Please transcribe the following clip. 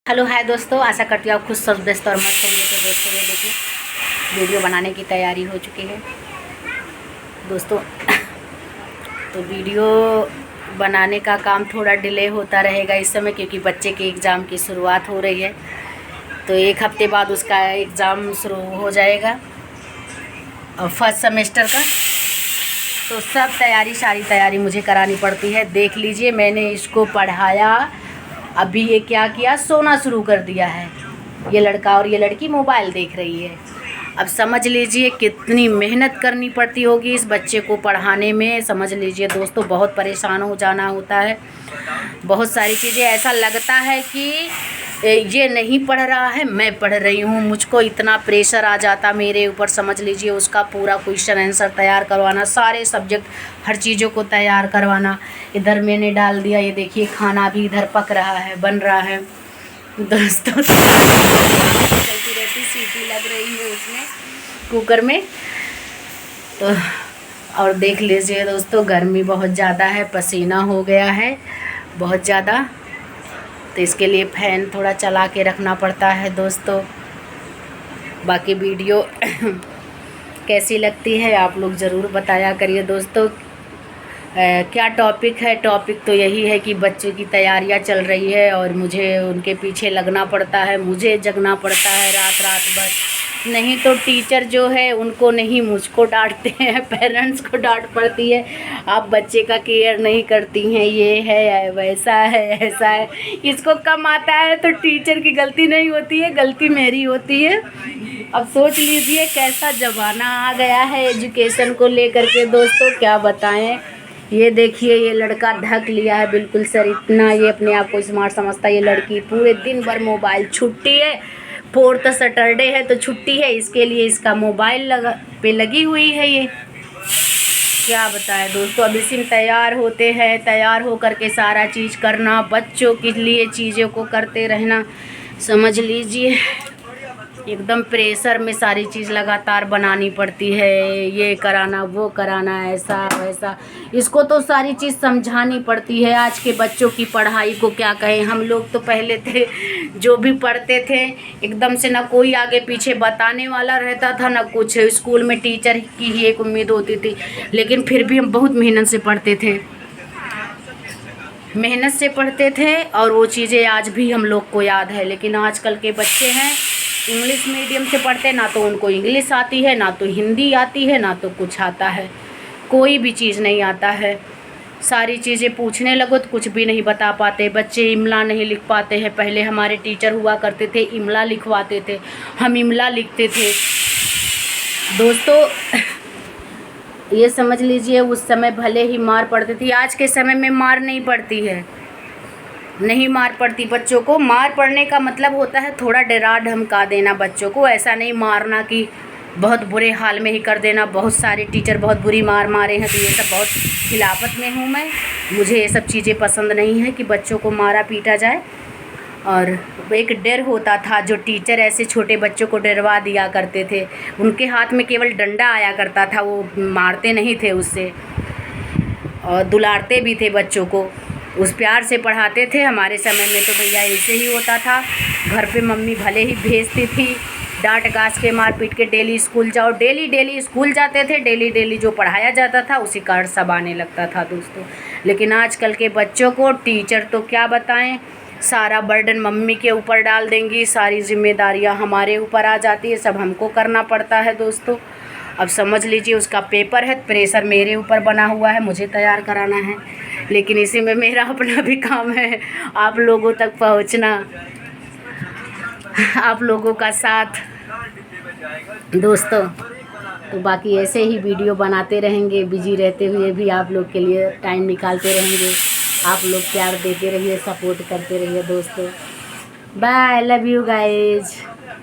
Hello hi दोस्तों, आशा करती हूँ आप खुश स्वस्थ और मस्त होंगे। तो दोस्तों ये देखिए वीडियो बनाने की तैयारी हो चुकी है दोस्तों। तो वीडियो बनाने का काम थोड़ा डिले होता रहेगा इस समय, क्योंकि बच्चे के एग्ज़ाम की शुरुआत हो रही है। तो एक हफ्ते बाद उसका एग्ज़ाम शुरू हो जाएगा और फर्स्ट सेमेस्टर का। तो सब सारी तैयारी मुझे करानी पड़ती है। देख लीजिए, मैंने इसको पढ़ाया, अभी ये क्या किया, सोना शुरू कर दिया है। ये लड़का और ये लड़की मोबाइल देख रही है। अब समझ लीजिए कितनी मेहनत करनी पड़ती होगी इस बच्चे को पढ़ाने में। समझ लीजिए दोस्तों, बहुत परेशान हो जाना होता है। बहुत सारी चीज़ें, ऐसा लगता है कि ये नहीं पढ़ रहा है, मैं पढ़ रही हूँ। मुझको इतना प्रेशर आ जाता मेरे ऊपर। समझ लीजिए उसका पूरा क्वेश्चन आंसर तैयार करवाना, सारे सब्जेक्ट हर चीज़ों को तैयार करवाना। इधर मैंने डाल दिया, ये देखिए खाना भी इधर पक रहा है, बन रहा है दोस्तों। चलती रहती, सीटी लग रही है उसमें कुकर में। तो और देख लीजिए दोस्तों, गर्मी बहुत ज़्यादा है, पसीना हो गया है बहुत ज़्यादा। तो इसके लिए फ़ैन थोड़ा चला के रखना पड़ता है दोस्तों। बाकी वीडियो कैसी लगती है आप लोग ज़रूर बताया करिए दोस्तों। क्या टॉपिक है? टॉपिक तो यही है कि बच्चों की तैयारियां चल रही है और मुझे उनके पीछे लगना पड़ता है, मुझे जगना पड़ता है रात रात भर। नहीं तो टीचर जो है उनको नहीं, मुझको डांटते हैं, पेरेंट्स को डांट पड़ती है, आप बच्चे का केयर नहीं करती हैं, ये है वैसा है ऐसा है। इसको कम आता है तो टीचर की गलती नहीं होती है, गलती मेरी होती है। अब सोच लीजिए कैसा ज़माना आ गया है एजुकेशन को लेकर के दोस्तों, क्या बताएं। ये देखिए, ये लड़का ढक लिया है बिल्कुल सर, इतना ये अपने आप को स्मार्ट समझता है। ये लड़की पूरे दिन भर मोबाइल, छुट्टी है, 4th सैटरडे है तो छुट्टी है, इसके लिए इसका मोबाइल पे लगी हुई है। ये क्या बताएं दोस्तों। अब इसी में तैयार होते हैं, तैयार हो करके सारा चीज़ करना, बच्चों के लिए चीज़ों को करते रहना। समझ लीजिए एकदम प्रेशर में सारी चीज़ लगातार बनानी पड़ती है, ये कराना वो कराना, ऐसा वैसा। इसको तो सारी चीज़ समझानी पड़ती है। आज के बच्चों की पढ़ाई को क्या कहें। हम लोग तो पहले थे जो भी पढ़ते थे, एकदम से ना कोई आगे पीछे बताने वाला रहता था ना कुछ। स्कूल में टीचर की ही एक उम्मीद होती थी, लेकिन फिर भी हम बहुत मेहनत से पढ़ते थे, मेहनत से पढ़ते थे और वो चीज़ें आज भी हम लोग को याद है। लेकिन आजकल के बच्चे हैं इंग्लिश मीडियम से पढ़ते, ना तो उनको इंग्लिश आती है, ना तो हिंदी आती है, ना तो कुछ आता है, कोई भी चीज़ नहीं आता है। सारी चीज़ें पूछने लगो तो कुछ भी नहीं बता पाते। बच्चे इमला नहीं लिख पाते हैं। पहले हमारे टीचर हुआ करते थे, इमला लिखवाते थे, हम इमला लिखते थे दोस्तों। ये समझ लीजिए उस समय भले ही मार पड़ती थी, आज के समय में मार नहीं पड़ती है, नहीं मार पड़ती बच्चों को। मार पड़ने का मतलब होता है थोड़ा डरा धमका देना बच्चों को, ऐसा नहीं मारना कि बहुत बुरे हाल में ही कर देना। बहुत सारे टीचर बहुत बुरी मार मारे हैं, तो ये सब बहुत खिलाफत में हूँ मैं। मुझे ये सब चीज़ें पसंद नहीं है कि बच्चों को मारा पीटा जाए। और एक डर होता था, जो टीचर ऐसे छोटे बच्चों को डरवा दिया करते थे, उनके हाथ में केवल डंडा आया करता था, वो मारते नहीं थे उससे, और दुलारते भी थे बच्चों को, उस प्यार से पढ़ाते थे। हमारे समय में तो भैया ऐसे ही होता था। घर पे मम्मी भले ही भेजती थी, डांट गास के मार पीट के डेली स्कूल जाओ, डेली स्कूल जाते थे, डेली जो पढ़ाया जाता था उसी कारण सब आने लगता था दोस्तों। लेकिन आजकल के बच्चों को टीचर तो क्या बताएं, सारा बर्डन मम्मी के ऊपर डाल देंगी, सारी जिम्मेदारियां हमारे ऊपर आ जाती है, सब हमको करना पड़ता है दोस्तों। अब समझ लीजिए उसका पेपर है, प्रेशर मेरे ऊपर बना हुआ है, मुझे तैयार कराना है। लेकिन इसी में मेरा अपना भी काम है, आप लोगों तक पहुंचना, आप लोगों का साथ दोस्तों। तो बाकी ऐसे ही वीडियो बनाते रहेंगे, बिजी रहते हुए भी आप लोग के लिए टाइम निकालते रहेंगे। आप लोग प्यार देते रहिए, सपोर्ट करते रहिए दोस्तों। Bye, love you guys.